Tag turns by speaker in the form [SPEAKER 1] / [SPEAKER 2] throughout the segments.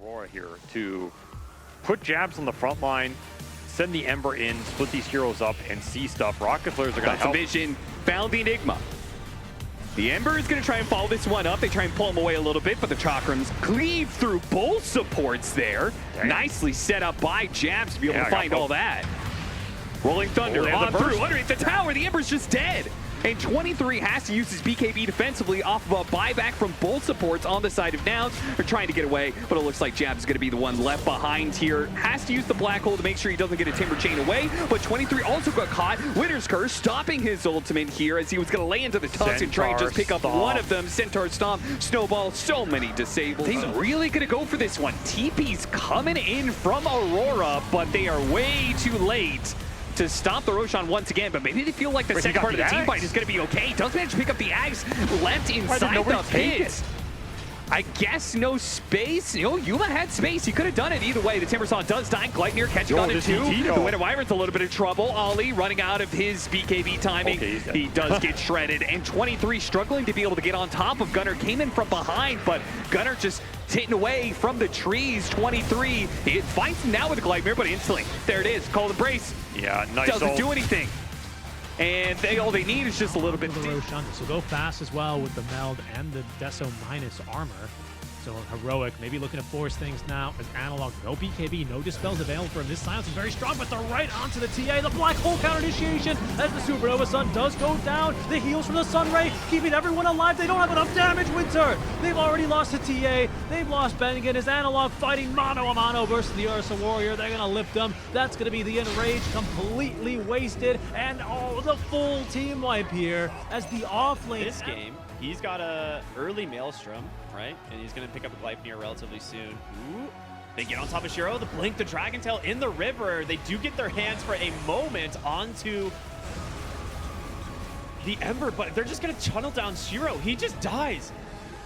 [SPEAKER 1] Aurora here to put jabs on the front line, send the Ember in, split these heroes up, and see stuff. Rocket Flares are going to help.
[SPEAKER 2] Vision, found the Enigma. The Ember is going to try and follow this one up. They try and pull him away a little bit, but the Chakrams cleave through both supports there.
[SPEAKER 1] Dang.
[SPEAKER 2] Nicely set up by Jabs to be able to find all that. Rolling Thunder on through, underneath the tower. The Ember's just dead. And 23 has to use his BKB defensively off of a buyback from both supports on the side of Nouns. They're trying to get away, but it looks like Jabs is going to be the one left behind here. Has to use the black hole to make sure he doesn't get a Timber Chain away, but 23 also got caught. Winter's Curse stopping his ultimate here as he was going to lay into the Tusk and try and just pick up one of them. Centaur Stomp, Snowball, so many disabled. They really going to go for this one. TP's coming in from Aurora, but they are way too late to stop the Roshan once again, but maybe they feel like the second part of the team fight is going to be okay. Does manage to pick up the Ags left inside the pit. I guess no space. You know, Yuma had space. He could have done it either way. The Timbersaw does die. Gleipnir catching on it too. The Winter Wyvern's a little bit of trouble. Ollie running out of his BKB timing. Okay, he does get shredded. And 23 struggling to be able to get on top of Gunnar. Came in from behind, but Gunnar just hitting away from the trees. 23. It fights him now with Gleipnir, but instantly, there it is. Call the brace.
[SPEAKER 1] Yeah, nice.
[SPEAKER 2] Doesn't do anything. And all they need is just a little bit.
[SPEAKER 3] The Roshan, so go fast as well with the meld and the Deso minus armor. So Heroic, maybe looking to force things now as Analog. No BKB, no dispels available for him. This silence is very strong, but they're right onto the TA. The black hole counter initiation as the Supernova Sun does go down. The heals from the Sun Ray, keeping everyone alive. They don't have enough damage, Winter. They've already lost the TA. They've lost Bennigan as Analog fighting mano a mano versus the Ursa Warrior. They're gonna lift them. That's gonna be the Enrage completely wasted. And the full team wipe here as the off lane.
[SPEAKER 4] This game, he's got a early Maelstrom, right? And he's going to pick up a Gleipnir relatively soon. Ooh. They get on top of Shiro, the Blink, the Dragon Tail in the river. They do get their hands for a moment onto the Ember, but they're just going to tunnel down Shiro. He just dies.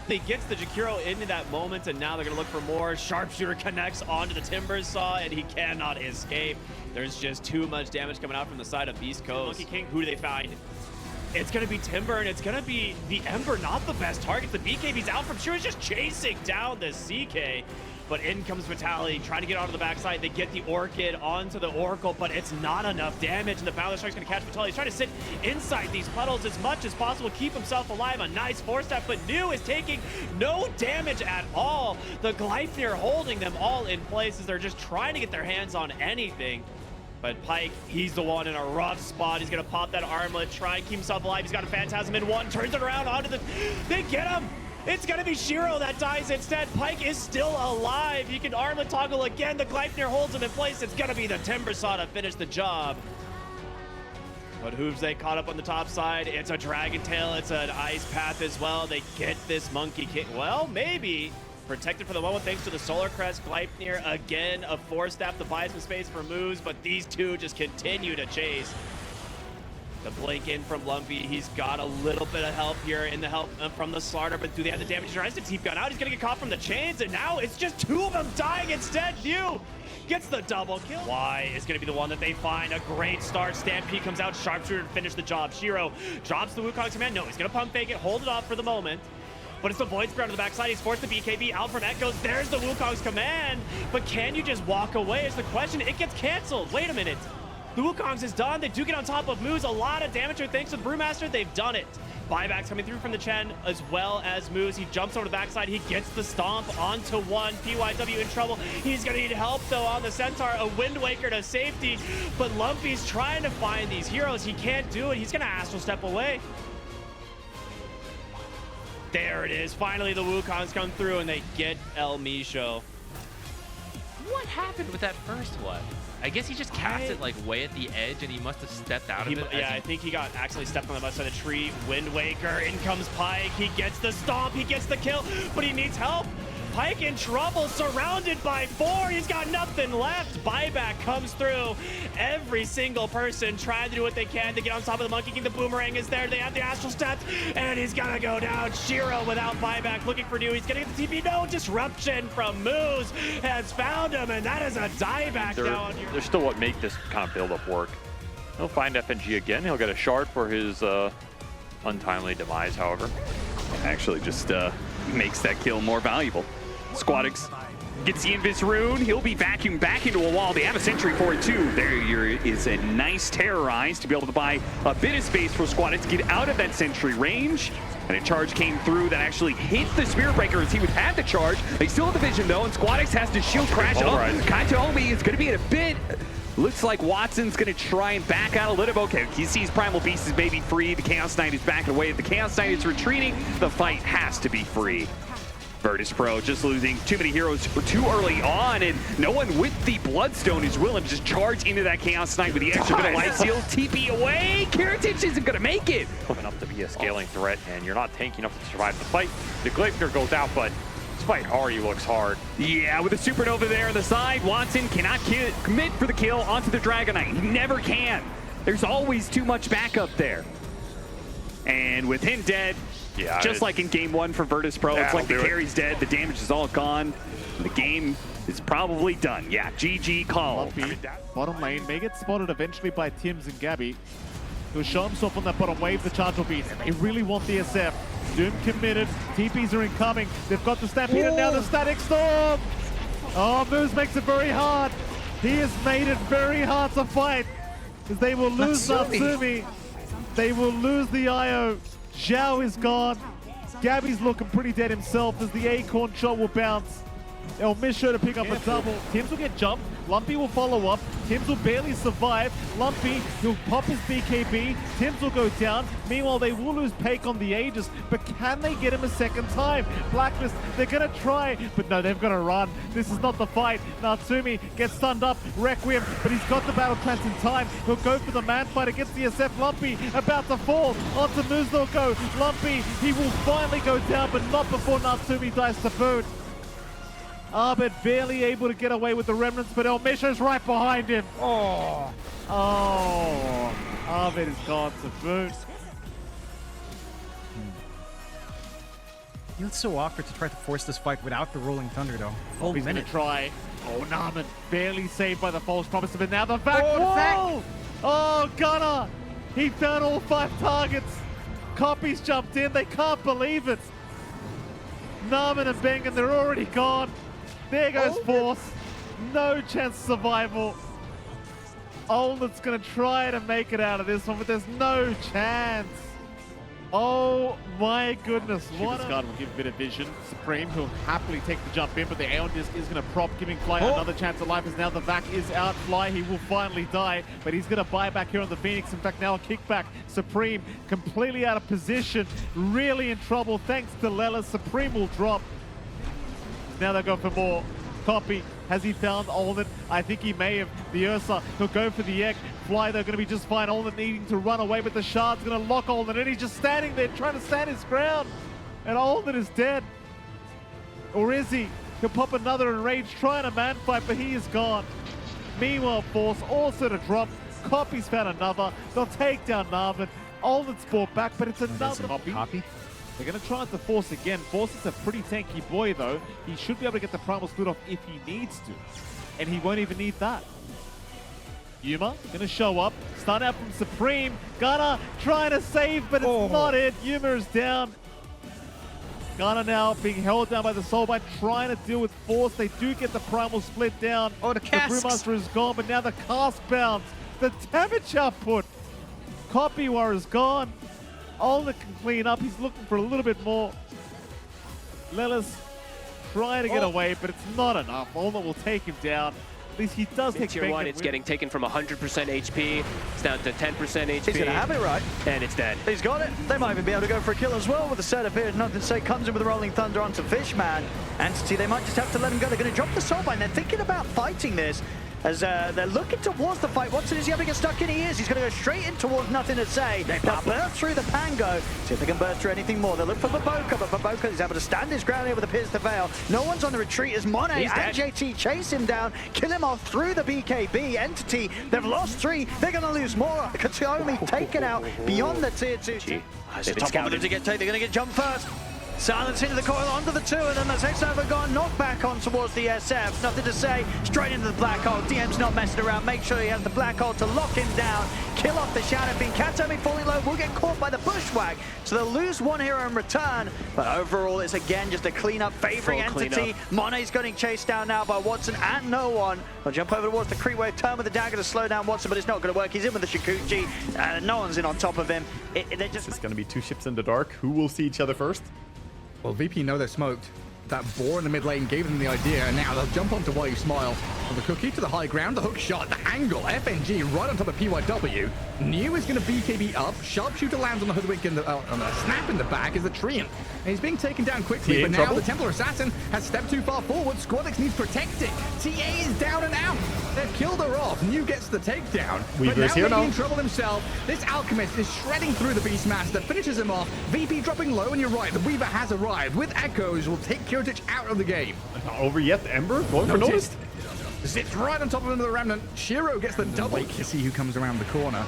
[SPEAKER 4] They get the Jakiro into that moment, and now they're going to look for more. Sharpshooter connects onto the Timbersaw, and he cannot escape. There's just too much damage coming out from the side of Beast Coast. Monkey King, who do they find? It's going to be Timber, and it's going to be the Ember, not the best target. The BKB's out from Shiro's just chasing down the CK. But in comes Vitality, trying to get onto the backside. They get the Orchid onto the Oracle, but it's not enough damage. And the Boundless Strike's going to catch Vitality. He's trying to sit inside these puddles as much as possible, keep himself alive. A nice four-step, but New is taking no damage at all. The Gleipnir holding them all in place as they're just trying to get their hands on anything. But Pyke, he's the one in a rough spot. He's going to pop that armlet, try and keep himself alive. He's got a Phantasm in one, turns it around onto the... They get him! It's going to be Shiro that dies instead. Pyke is still alive. You can armlet toggle again. The Gleipnir holds him in place. It's going to be the Timbersaw to finish the job. But Hooves, they caught up on the top side. It's a Dragon Tail. It's an Ice Path as well. They get this Monkey King. Well, maybe. Protected for the moment thanks to the Solar Crest. Gleipnir again, a four-step to buy some space for moves, but these two just continue to chase. The blink in from Lumpy. He's got a little bit of help here in the help from the Slaughter, but do they have the damage? He tries to Teep Gun out. He's going to get caught from the chains, and now it's just two of them dying instead. New gets the double kill. Y is going to be the one that they find. A great start. Stampede comes out. Sharpshooter to finish the job. Shiro drops the Wukong's command. No, he's going to pump fake it, hold it off for the moment. But it's the Void Spirit on the backside. He's forced the BKB out from Echoes. There's the Wukong's command. But can you just walk away is the question. It gets canceled. Wait a minute. The Wukong's is done. They do get on top of Moose. A lot of damage here thanks to the Brewmaster. They've done it. Buybacks coming through from the Chen as well as Moose. He jumps over the backside. He gets the stomp onto one. PYW in trouble. He's going to need help though on the Centaur. A Wind Waker to safety. But Lumpy's trying to find these heroes. He can't do it. He's going to Astral Step away. There it is. Finally, the Wukongs come through and they get El Misho.
[SPEAKER 5] What happened with that first one? I guess he just cast it like way at the edge and he must have stepped out of it.
[SPEAKER 4] Yeah, I think he got accidentally stepped on the left side of the tree. Wind Waker, in comes Pyke. He gets the stomp, he gets the kill, but he needs help. Pyke in trouble, surrounded by four. He's got nothing left. Buyback comes through. Every single person trying to do what they can to get on top of the Monkey King. The Boomerang is there. They have the Astral Steps, and he's gonna go down. Shiro without buyback, looking for New. He's gonna get the TP. No, disruption from Moose has found him, and that is a dieback down here.
[SPEAKER 1] They're still what make this kind of build-up work. He'll find FNG again. He'll get a shard for his untimely demise, however.
[SPEAKER 2] Actually just makes that kill more valuable. Squadix Gets the Invis rune. He'll be vacuumed back into a wall. They have a sentry for it too. There is a nice terrorize to be able to buy a bit of space for Squadix to get out of that sentry range. And a charge came through that actually hit the Spirit Breaker as he would have the charge. They still have the vision though, and Squadix has to shield crash up. Kaitomi is going to be in a bit. Looks like Watson's going to try and back out a little bit. Okay, he sees Primal Beast is maybe free. The Chaos Knight is backing away. The Chaos Knight is retreating. The fight has to be free. Virtus Pro just losing too many heroes too early on, and no one with the Bloodstone is willing to just charge into that Chaos Knight with the extra bit of life steal. TP away. Kiritich isn't going to make it.
[SPEAKER 1] Enough to be a scaling threat, and you're not tanky enough to survive the fight. The Gleipnir goes out, but this fight already looks hard.
[SPEAKER 2] Yeah, with a Supernova there on the side, Watson cannot commit for the kill onto the Dragonite. He never can. There's always too much backup there. And with him dead,
[SPEAKER 1] yeah,
[SPEAKER 2] just like in game one for Virtus Pro, it's like the carry's dead, the damage is all gone, and the game is probably done. Yeah, GG call.
[SPEAKER 6] Bottom lane may get spotted eventually by Tims and Gabby. He'll show himself on that bottom wave, the charge will be. They really want the SF. Doom committed, TPs are incoming. They've got the Stampede and now the Static Storm. Oh, Moose makes it very hard. He has made it very hard to fight, because they will lose Natsumi. They will lose the IO. Zhao is gone. Gabby's looking pretty dead himself as the Acorn shot will bounce. They'll miss sure to pick up a double. Tims will get jumped. Lumpy will follow up. Tims will barely survive. Lumpy, he'll pop his BKB. Tims will go down. Meanwhile, they will lose Pake on the Aegis, but can they get him a second time? Blacklist, they're gonna try, but no, they've gotta run. This is not the fight. Natsumi gets stunned up. Requiem, but he's got the battle plans in time. He'll go for the man fight against the SF. Lumpy about to fall. Onto Moose they'll go. Lumpy, he will finally go down, but not before Natsumi dies to boot. Abed barely able to get away with the remnants, but El Misha's right behind him. Oh, Abed is gone to boot.
[SPEAKER 7] It's so awkward to try to force this fight without the Rolling Thunder, though.
[SPEAKER 6] Oh, he's gonna try. Oh, Naaman barely saved by the false promise, but now the vac. Oh, Gunnar! He found all 5 targets. Copies jumped in. They can't believe it. Naaman and Bengen, they're already gone. There goes Force. No chance of survival. Olnet's gonna try to make it out of this one, but there's no chance. Oh my goodness. What Guard will give a bit of vision. Supreme, who'll happily take the jump in, but the Aeon Disc is going to prop, giving Fly another chance at life as now the Vac is out. Fly, he will finally die, but he's going to buy back here on the Phoenix. In fact, now a kickback. Supreme completely out of position, really in trouble thanks to Lela. Supreme will drop. Now they go for more. Copy. Has he found Olnet? I think he may have. The Ursa, he'll go for the egg. Fly, they're going to be just fine. Olnet needing to run away, but the Shard's going to lock Olnet, and he's just standing there trying to stand his ground. And Olnet is dead. Or is he? He'll pop another Enrage, trying a man fight, but he is gone. Meanwhile, Force also to drop. Copy's found another. They'll take down Narvin. Olnet's brought back, but it's another copy. They're going to try it to Force again. Force is a pretty tanky boy, though. He should be able to get the Primal Split off if he needs to. And he won't even need that. Yuma going to show up. Stun out from Supreme. Gunnar trying to save, but it's not it. Yuma is down. Gunnar now being held down by the Soulbind, trying to deal with Force. They do get the Primal Split down.
[SPEAKER 7] Oh, the casks.
[SPEAKER 6] The Brewmaster is gone, but now the cast bounce. The damage output. Copy War is gone. Olnet can clean up. He's looking for a little bit more. Lelis trying to get away, but it's not enough. Olnet will take him down. At least he does take
[SPEAKER 8] tier 1, it's getting taken from 100% HP. It's down to 10% HP.
[SPEAKER 9] He's going to have it right.
[SPEAKER 8] And it's dead.
[SPEAKER 9] He's got it. They might even be able to go for a kill as well with a setup here. Nothing to say. Comes in with a Rolling Thunder onto Fishman. Entity, they might just have to let him go. They're going to drop the Soulbind. They're thinking about fighting this. As they're looking towards the fight. Watson, is he able to get stuck in? He is. He's going to go straight in towards Nothing to Say. They'll burst through the Pango. See if they can burst through anything more. They'll look for Baboka, but Baboka is able to stand his ground here with a Pierce the Veil. No one's on the retreat as Monet and JT chase him down, kill him off through the BKB. Entity, they've lost 3. They're going to lose more. Katsuomi taken out beyond the tier 2. It's a tough one for them to get taken. They're going to get jumped first. Silence into the coil, onto the 2, and then that's Hector gone, knocked back on towards the SF. Nothing to say, straight into the black hole. DM's not messing around, make sure he has the black hole to lock him down, kill off the Shadow Fiend. Katami falling low, will get caught by the bushwhack, so they'll lose one hero in return. But overall, it's again just a cleanup, favoring entity. Mone's getting chased down now by Watson and no one. They'll jump over towards the creep wave, turn with the dagger to slow down Watson, but it's not going to work. He's in with the Shikuchi, no one's in on top of him.
[SPEAKER 10] It's going to be two ships in the dark. Who will see each other first?
[SPEAKER 7] Well, VP know they're smoked. That boar in the mid lane gave them the idea, and now they'll jump onto Why You Smile. From the cookie to the high ground, the hook shot, the angle, FNG right on top of PYW. New is going to BKB up. Sharpshooter lands on the hoodwink on the snap in the back is the Treant. And he's being taken down quickly, but now the Templar Assassin has stepped too far forward. Squadix needs protecting. TA is down and out. They've killed her off. New gets the takedown.
[SPEAKER 10] Weaver's here now.
[SPEAKER 7] In trouble himself. This Alchemist is shredding through the Beastmaster, finishes him off. VP dropping low, and you're right, the Weaver has arrived. With Echoes, will take Kiritich out of the game.
[SPEAKER 10] Not over yet. Ember going for noticed.
[SPEAKER 7] Sits right on top of him, the Remnant. Shiro gets the double to see who comes around the corner.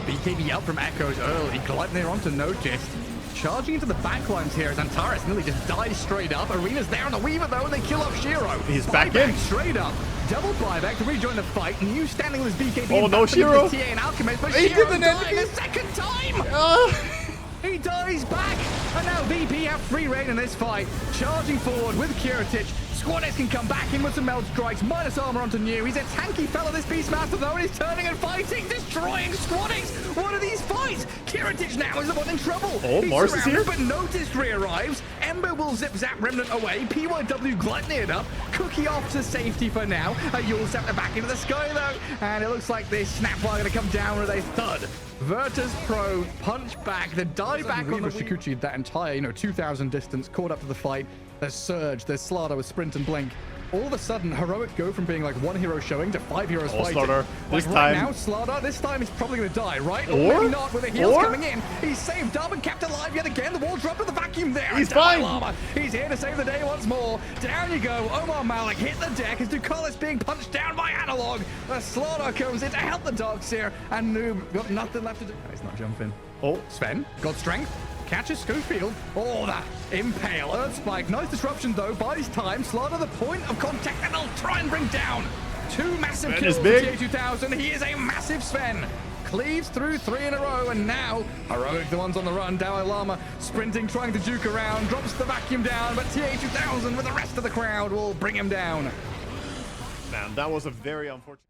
[SPEAKER 7] BKB out from Echoes early. Gleipnir onto Noticed. Charging into the backlines here as Antares nearly just dies straight up. Arena's there on the Weaver though, and they kill off Shiro.
[SPEAKER 10] He's back in.
[SPEAKER 7] Straight up. Double buyback to rejoin the fight. New standing with his BKB.
[SPEAKER 10] Oh no, Shiro.
[SPEAKER 7] TA and Alchemist, but
[SPEAKER 10] He
[SPEAKER 7] Shiro
[SPEAKER 10] didn't
[SPEAKER 7] dying a second time. He dies back. And now VP have free reign in this fight. Charging forward with Kiritich. Squadix can come back in with some meld strikes, minus armor onto New. He's a tanky fella, this Beastmaster, though, and he's turning and fighting, destroying Squadix. What are these fights? Kiritich now is the one in trouble.
[SPEAKER 10] Oh, Mars is here.
[SPEAKER 7] But Noticed re-arrives. Ember will zip-zap Remnant away. PYW Gleipnir up. Cookie off to safety for now. You'll scepter back into the sky, though. And it looks like this Snapfire going to come down with a thud. Virtus Pro punch back, the die back on the Shikuchi, that entire 2,000 distance, caught up to the fight. There's Surge, there's Slardar with Sprint and Blink. All of a sudden, Heroic go from being like one hero showing to 5 heroes fighting.
[SPEAKER 10] Slardar, this
[SPEAKER 7] right
[SPEAKER 10] time.
[SPEAKER 7] now, Slardar, this time he's probably going to die, right? Or maybe not, with the heals coming in. He's saved up and kept alive yet again. The wall dropped with the vacuum there.
[SPEAKER 10] He's fine.
[SPEAKER 7] Llama. He's here to save the day once more. Down you go. Omar Malik hit the deck as Ducalis being punched down by Analog. The Slardar comes in to help the dogs here, and Noob got nothing left to do. He's not jumping. Oh, Sven got strength. Catches Schofield. Oh, that impale. Earth Spike. Nice disruption, though. Buys time. Slardar the point of contact, and they'll try and bring down. 2 massive kills for TA2000. He is a massive Sven. Cleaves through 3 in a row, and now Heroic, the ones on the run. Dalai Lama sprinting, trying to juke around. Drops the vacuum down, but TA2000 with the rest of the crowd will bring him down.
[SPEAKER 10] Man, that was a very unfortunate...